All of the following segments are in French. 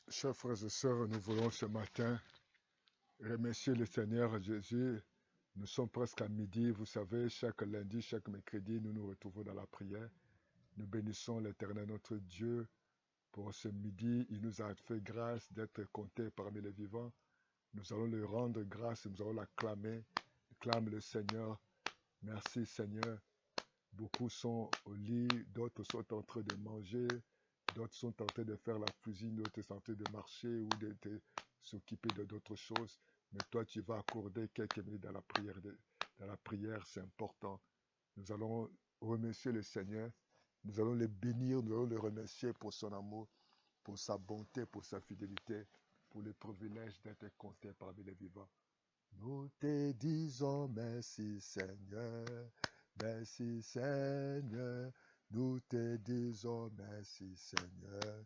Chers frères et sœurs, nous voulons ce matin remercier le Seigneur Jésus. Nous sommes presque à midi. Vous savez, chaque lundi, chaque mercredi, nous nous retrouvons dans la prière. Nous bénissons l'Éternel, notre Dieu, pour ce midi. Il nous a fait grâce d'être comptés parmi les vivants. Nous allons lui rendre grâce, nous allons l'acclamer. Clame le Seigneur. Merci Seigneur. Beaucoup sont au lit, d'autres sont en train de manger, d'autres sont en train de faire la cuisine, d'autres sont en train de marcher ou de s'occuper de d'autres choses. Mais toi, tu vas accorder quelques minutes dans la prière. Dans la prière, c'est important. Nous allons remercier le Seigneur. Nous allons le bénir, nous allons le remercier pour son amour, pour sa bonté, pour sa fidélité, pour le privilège d'être compté parmi les vivants. Nous te disons merci Seigneur, merci Seigneur. Nous te disons merci Seigneur,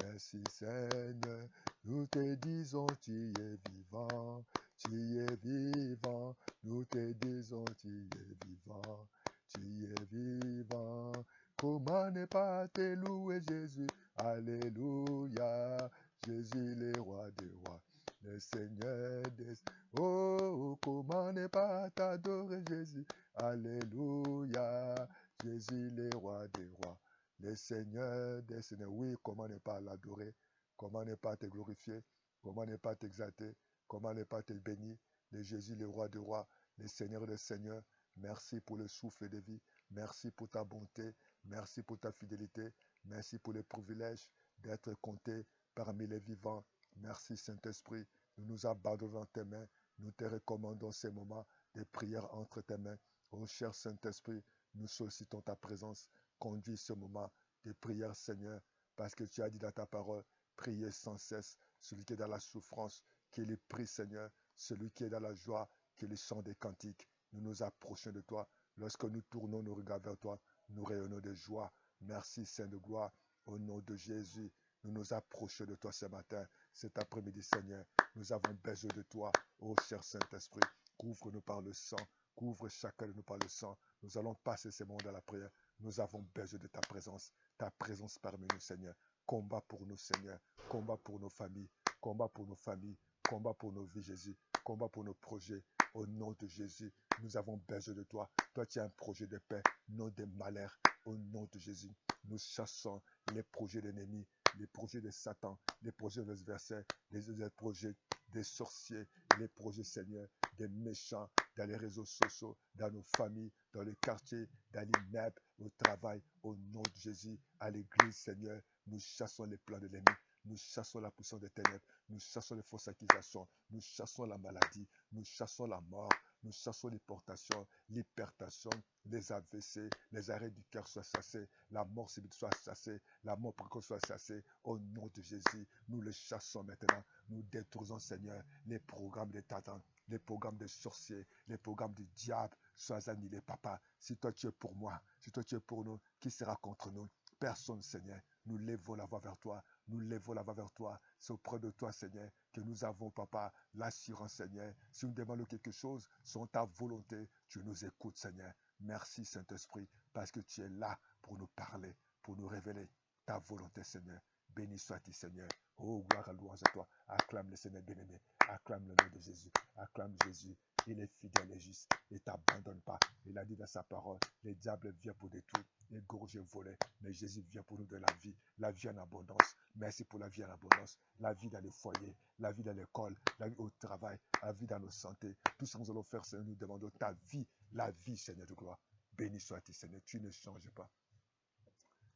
merci Seigneur. Nous te disons tu es vivant, tu es vivant. Nous te disons tu es vivant, tu es vivant. Comment ne pas te louer Jésus, alléluia. Jésus le roi des rois, le Seigneur des... Oh, comment ne pas t'adorer Jésus, alléluia. Jésus le roi des rois, le Seigneur des seigneurs. Oui, comment ne pas l'adorer, comment ne pas te glorifier, comment ne pas t'exalter, comment ne pas te bénir, le Jésus le roi des rois, le Seigneur des seigneurs. Merci pour le souffle de vie, merci pour ta bonté, merci pour ta fidélité, merci pour le privilège d'être compté parmi les vivants. Merci Saint-Esprit, nous nous abandonnons dans tes mains, nous te recommandons ces moments de prière entre tes mains. Ô cher Saint-Esprit, nous sollicitons ta présence, conduis ce moment de prière Seigneur, parce que tu as dit dans ta parole, priez sans cesse, celui qui est dans la souffrance, qu'il prie Seigneur, celui qui est dans la joie, qu'il chante des cantiques. Nous nous approchons de toi, lorsque nous tournons nos regards vers toi, nous rayonnons de joie. Merci Saint de gloire, au nom de Jésus. Nous nous approchons de toi ce matin, cet après-midi, Seigneur. Nous avons besoin de toi, ô cher Saint-Esprit. Couvre-nous par le sang, couvre chacun de nous par le sang. Nous allons passer ces moments dans la prière. Nous avons besoin de ta présence parmi nous, Seigneur. Combat pour nous, Seigneur. Combat pour nos familles, combat pour nos familles, combat pour nos vies, Jésus. Combat pour nos projets. Au nom de Jésus, nous avons besoin de toi. Toi, tu as un projet de paix, non de malheur. Au nom de Jésus, nous chassons les projets de l'ennemi, les projets de Satan, les projets des adversaires, les projets des sorciers, les projets, Seigneur, des méchants dans les réseaux sociaux, dans nos familles, dans les quartiers, dans l'immeuble, au travail, au nom de Jésus, à l'église, Seigneur, nous chassons les plans de l'ennemi. Nous chassons la puissance des ténèbres, nous chassons les fausses accusations, nous chassons la maladie, nous chassons la mort, nous chassons l'hyportation, l'hypertension, les AVC, les arrêts du cœur soient chassés, la mort subite soit chassée, la mort précoce soit chassée. Au nom de Jésus, nous les chassons maintenant. Nous détruisons, Seigneur, les programmes des tatans, les programmes des sorciers, les programmes du diable. Sois annulé, Papa. Si toi tu es pour moi, si toi tu es pour nous, qui sera contre nous? Personne, Seigneur. Nous lèvons la voix vers toi. Nous lèvons la voix vers toi. C'est auprès de toi, Seigneur, que nous avons, Papa, l'assurance, Seigneur. Si nous demandons quelque chose, selon ta volonté, tu nous écoutes, Seigneur. Merci, Saint-Esprit, parce que tu es là pour nous parler, pour nous révéler ta volonté, Seigneur. Béni sois-tu, Seigneur. Oh, gloire à louange à toi. Acclame le Seigneur bien-aimé. Acclame le nom de Jésus. Acclame Jésus. Il est fidèle et juste. Il ne t'abandonne pas. Il a dit dans sa parole, les diables viennent pour détruire, les gorger, voler. Mais Jésus vient pour nous de la vie en abondance. Merci pour la vie en abondance. La vie dans le foyer, la vie dans l'école, la vie au travail, la vie dans nos santé. Tout ça, nous allons faire, Seigneur, nous demandons ta vie, la vie, Seigneur de gloire. Béni sois-tu, Seigneur. Tu ne changes pas.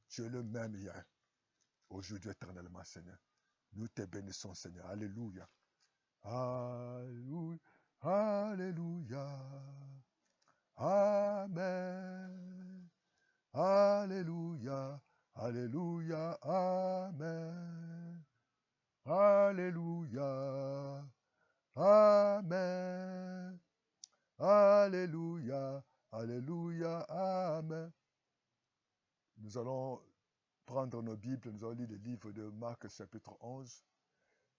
Tu es le même hier, aujourd'hui, éternellement, Seigneur. Nous te bénissons, Seigneur. Alléluia. Alléluia. Alléluia. Amen. Alléluia. Alléluia. Amen. Alléluia. Amen. Alléluia. Alléluia. Amen. Nous allons prendre nos Bibles, nous allons lire le livre de Marc chapitre 11,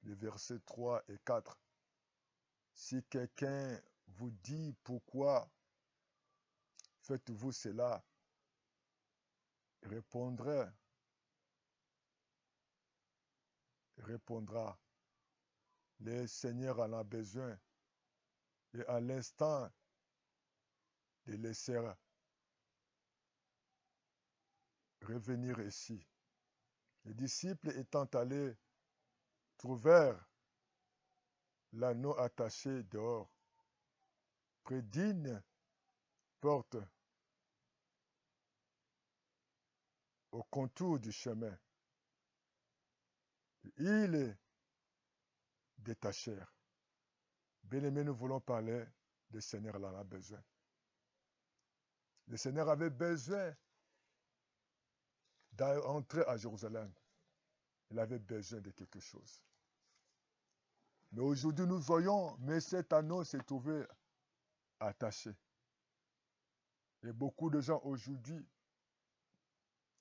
les versets 3 et 4. Si quelqu'un vous dit pourquoi faites-vous cela, répondez, répondra. Le Seigneur en a besoin. Et à l'instant de laisser revenir ici, les disciples étant allés trouvèrent l'anneau attaché dehors, près d'une porte au contour du chemin. Ils le détachèrent. Bien-aimés, nous voulons parler du Seigneur, il en a besoin. Le Seigneur avait besoin d'entrer à Jérusalem. Il avait besoin de quelque chose. Mais aujourd'hui, nous voyons, mais cet anneau s'est trouvé attaché. Et beaucoup de gens aujourd'hui,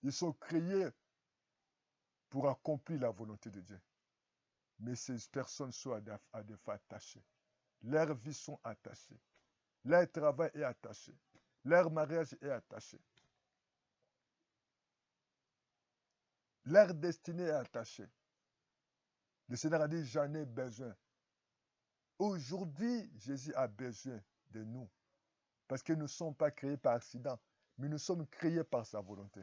ils sont créés pour accomplir la volonté de Dieu. Mais ces personnes sont à des fois attachées. Leurs vies sont attachées. Leur travail est attaché. Leur mariage est attaché. Leur destinée est attachée. Le Seigneur a dit, j'en ai besoin. Aujourd'hui, Jésus a besoin de nous. Parce que nous ne sommes pas créés par accident, mais nous sommes créés par sa volonté.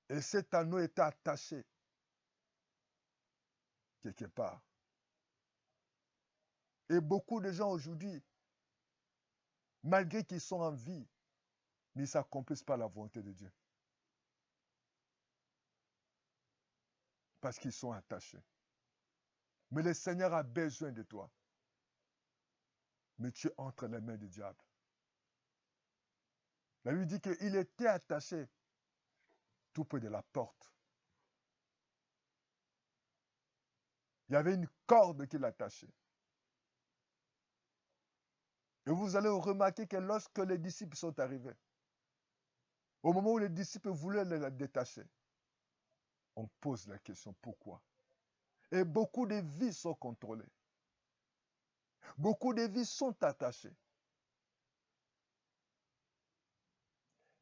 Et cet anneau est attaché quelque part. Et beaucoup de gens aujourd'hui, malgré qu'ils sont en vie, mais ils ne s'accomplissent pas la volonté de Dieu. Parce qu'ils sont attachés. Mais le Seigneur a besoin de toi. Mais tu es entre les mains du diable. La Bible dit qu'il était attaché tout près de la porte. Il y avait une corde qui l'attachait. Et vous allez remarquer que lorsque les disciples sont arrivés, au moment où les disciples voulaient la détacher, on pose la question pourquoi? Et beaucoup de vies sont contrôlées. Beaucoup de vies sont attachées.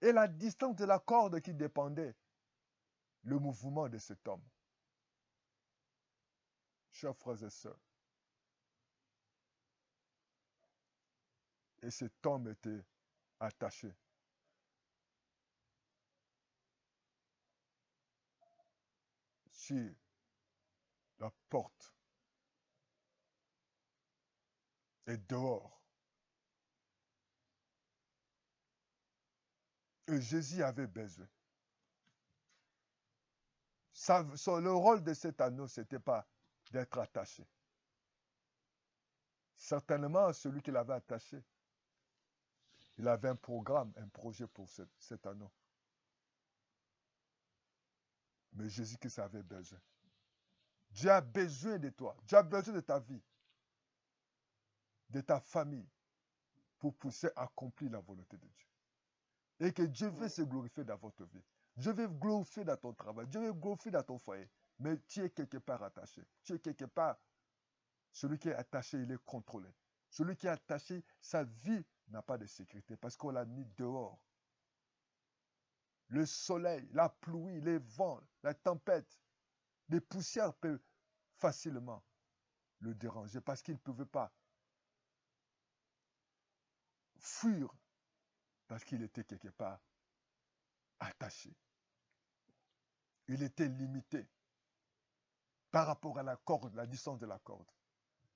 Et la distance de la corde qui dépendait, le mouvement de cet homme. Chers frères et sœurs, et cet homme était attaché. Sur la porte et dehors. Et Jésus avait besoin. Le rôle de cet anneau, ce n'était pas d'être attaché. Certainement, celui qui l'avait attaché, il avait un programme, un projet pour cet anneau. Mais Jésus-Christ avait besoin. Dieu a besoin de toi. Dieu a besoin de ta vie, de ta famille, pour pousser à accomplir la volonté de Dieu. Et que Dieu veut se glorifier dans votre vie. Dieu veut glorifier dans ton travail. Dieu veut glorifier dans ton foyer. Mais tu es quelque part attaché. Tu es quelque part. Celui qui est attaché, il est contrôlé. Celui qui est attaché, sa vie n'a pas de sécurité parce qu'on l'a mis dehors. Le soleil, la pluie, les vents, la tempête, les poussières peuvent facilement le déranger parce qu'il ne pouvait pas fuir parce qu'il était quelque part attaché. Il était limité par rapport à la corde, la distance de la corde.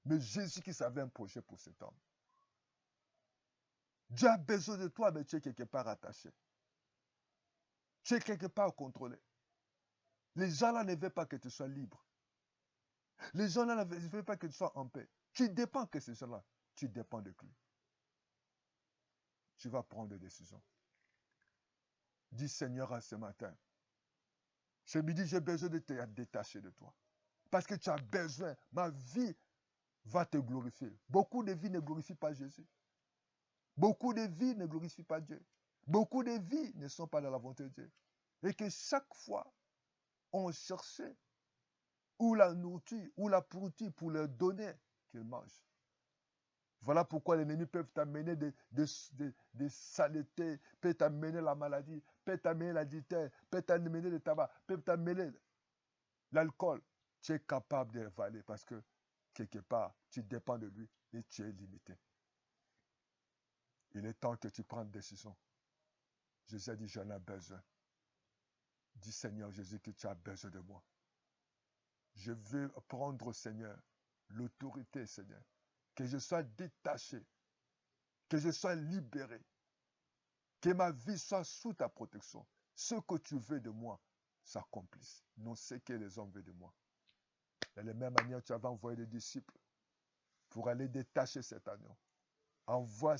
Mais Jésus-Christ avait un projet pour cet homme. Dieu a besoin de toi, mais tu es quelque part attaché. Tu es quelque part contrôlé. Les gens là ne veulent pas que tu sois libre. Les gens là ne veulent pas que tu sois en paix. Tu dépends que ces gens-là. Tu dépends de lui. Tu vas prendre des décisions. Dis Seigneur à ce matin. Ce midi, j'ai besoin de te détacher de toi. Parce que tu as besoin. Ma vie va te glorifier. Beaucoup de vies ne glorifient pas Jésus. Beaucoup de vies ne glorifient pas Dieu. Beaucoup de vies ne sont pas dans la volonté de Dieu. Et que chaque fois, on cherchait ou la nourriture ou la pourriture pour leur donner qu'ils mangent. Voilà pourquoi l'ennemi peut t'amener des saletés, peut t'amener la maladie, peut t'amener l'adultère, peut t'amener le tabac, peut t'amener l'alcool. Tu es capable de l'avaler parce que quelque part, tu dépends de lui et tu es limité. Il est temps que tu prennes une décision. Jésus a dit, j'en ai besoin. Dis Seigneur Jésus que tu as besoin de moi. Je veux prendre, Seigneur, l'autorité, Seigneur. Que je sois détaché, que je sois libéré, que ma vie soit sous ta protection. Ce que tu veux de moi s'accomplisse, non ce que les hommes veulent de moi. De la même manière, tu avais envoyé des disciples pour aller détacher cet agneau.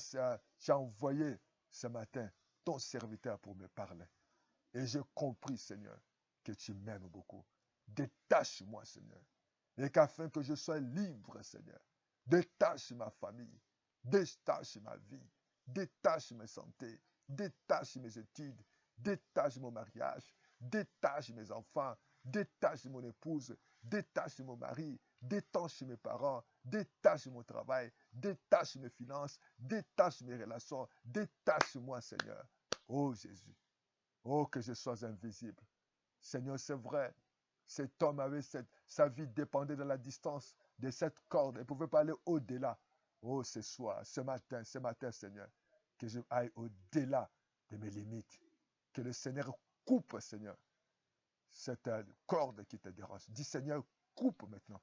Tu as envoyé ce matin ton serviteur pour me parler. Et j'ai compris, Seigneur, que tu m'aimes beaucoup. Détache-moi, Seigneur. Et qu'afin que je sois libre, Seigneur, détache ma famille, détache ma vie, détache mes santé, détache mes études, détache mon mariage, détache mes enfants, détache mon épouse, détache mon mari, détache mes parents, détache mon travail, détache mes finances, détache mes relations, détache-moi, Seigneur. Oh Jésus, oh que je sois invisible. Seigneur, c'est vrai, cet homme avait sa vie dépendait de la distance de cette corde. Il ne pouvait pas aller au-delà. Oh, ce soir, ce matin, Seigneur, que je aille au-delà de mes limites. Que le Seigneur coupe, Seigneur, cette corde qui te dérange. Dis, Seigneur, coupe maintenant.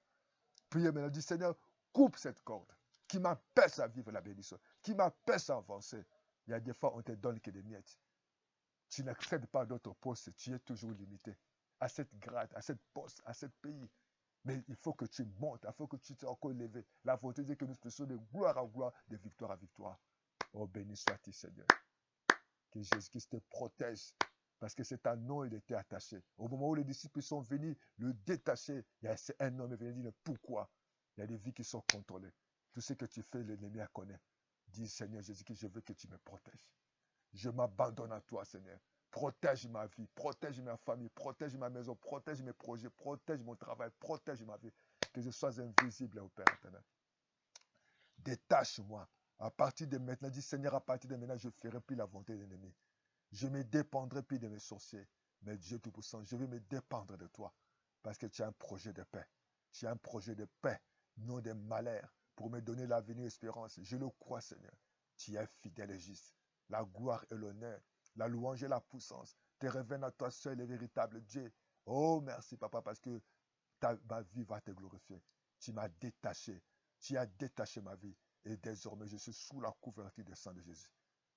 Priez maintenant, dis, Seigneur, coupe cette corde qui m'empêche à vivre la bénédiction, qui m'empêche à avancer. Il y a des fois, on te donne que des miettes. Tu n'accèdes pas à d'autres postes, tu es toujours limité à cette grade, à cette poste, à ce pays. Mais il faut que tu montes, il faut que tu sois encore élevé. La volonté dit que nous passons de gloire à gloire, de victoire à victoire. Oh, béni soit-il, Seigneur. Que Jésus-Christ te protège. Parce que c'est un nom, il était attaché. Au moment où les disciples sont venus le détacher, il y a un homme qui vient dire pourquoi. Il y a des vies qui sont contrôlées. Tout ce que tu fais, l'ennemi la connaît. Dis, Seigneur Jésus-Christ, je veux que tu me protèges. Je m'abandonne à toi, Seigneur. Protège ma vie, protège ma famille, protège ma maison, protège mes projets, protège mon travail, protège ma vie. Que je sois invisible au Père éternel. Détache-moi. À partir de maintenant, dis Seigneur, à partir de maintenant, je ne ferai plus la volonté de l'ennemi. Je ne me dépendrai plus de mes sorciers. Mais Dieu Tout-Puissant, je vais me dépendre de toi. Parce que tu as un projet de paix. Tu as un projet de paix, non de malheur, pour me donner l'avenir et l'espérance. Je le crois, Seigneur. Tu es fidèle et juste. La gloire et l'honneur, la louange et la puissance te reviennent à toi seul et véritable Dieu. Oh, merci, Papa, parce que ma vie va te glorifier. Tu m'as détaché. Tu as détaché ma vie. Et désormais, je suis sous la couverture du sang de Jésus.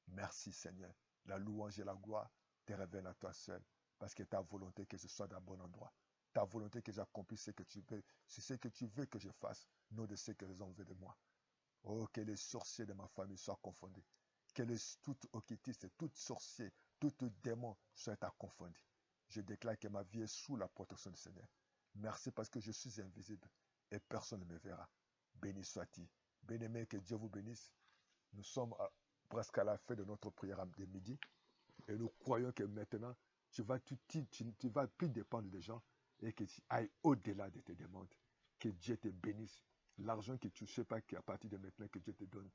Merci, Seigneur. La louange et la gloire te reviennent à toi seul. Parce que ta volonté que je sois dans le bon endroit. Ta volonté que j'accomplisse ce que tu veux. C'est ce que tu veux que je fasse. Non de ce que les hommes veulent de moi. Oh, que les sorciers de ma famille soient confondus. Que tout occultiste, tout sorcier, tout démon soit confondu. Je déclare que ma vie est sous la protection du Seigneur. Merci parce que je suis invisible et personne ne me verra. Béni soit-il. Bien-aimé, que Dieu vous bénisse. Nous sommes presque à la fin de notre prière de midi et nous croyons que maintenant, tu vas plus dépendre des gens et que tu ailles au-delà de tes demandes. Que Dieu te bénisse. L'argent que tu ne sais pas qu'à partir de maintenant que Dieu te donne.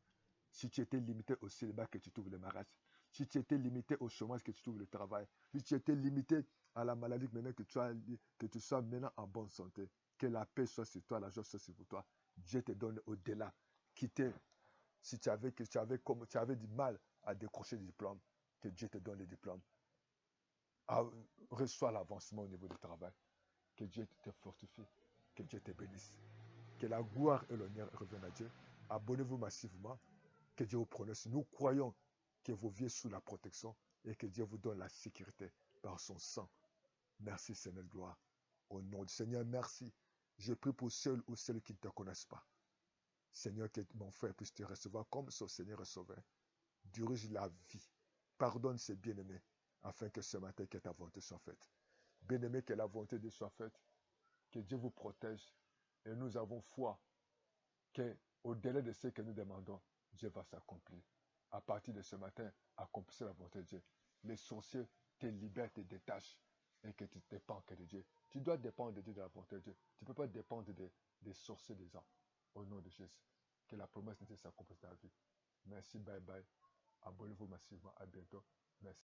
Si tu étais limité au célibat, que tu trouves le mariage. Si tu étais limité au chômage, que tu trouves le travail. Si tu étais limité à la maladie, maintenant que tu sois maintenant en bonne santé. Que la paix soit sur toi, la joie soit sur toi. Dieu te donne au-delà. Quitter. Si tu avais du mal à décrocher des diplômes, que Dieu te donne les diplômes. Reçois l'avancement au niveau du travail. Que Dieu te fortifie. Que Dieu te bénisse. Que la gloire et l'honneur reviennent à Dieu. Abonnez-vous massivement. Que Dieu vous prononce. Nous croyons que vous vivez sous la protection et que Dieu vous donne la sécurité par son sang. Merci Seigneur de gloire. Au nom du Seigneur, merci. Je prie pour ceux ou celles qui ne te connaissent pas. Seigneur, que mon frère puisse te recevoir comme son Seigneur et Sauveur. Dirige la vie. Pardonne ses bien-aimés afin que ce matin, que ta volonté soit faite. Bien-aimé, que la volonté de Dieu soit faite. Que Dieu vous protège. Et nous avons foi que au-delà de ce que nous demandons, Dieu va s'accomplir. À partir de ce matin, accomplissez la volonté de Dieu. Les sorciers te libèrent, te détachent et que tu dépends que de Dieu. Tu dois dépendre de Dieu, de la volonté de Dieu. Tu ne peux pas dépendre des sorciers des gens. Au nom de Jésus. que la promesse de Dieu s'accomplisse dans ta vie. Merci, bye bye. Abonnez-vous massivement. À bientôt. Merci.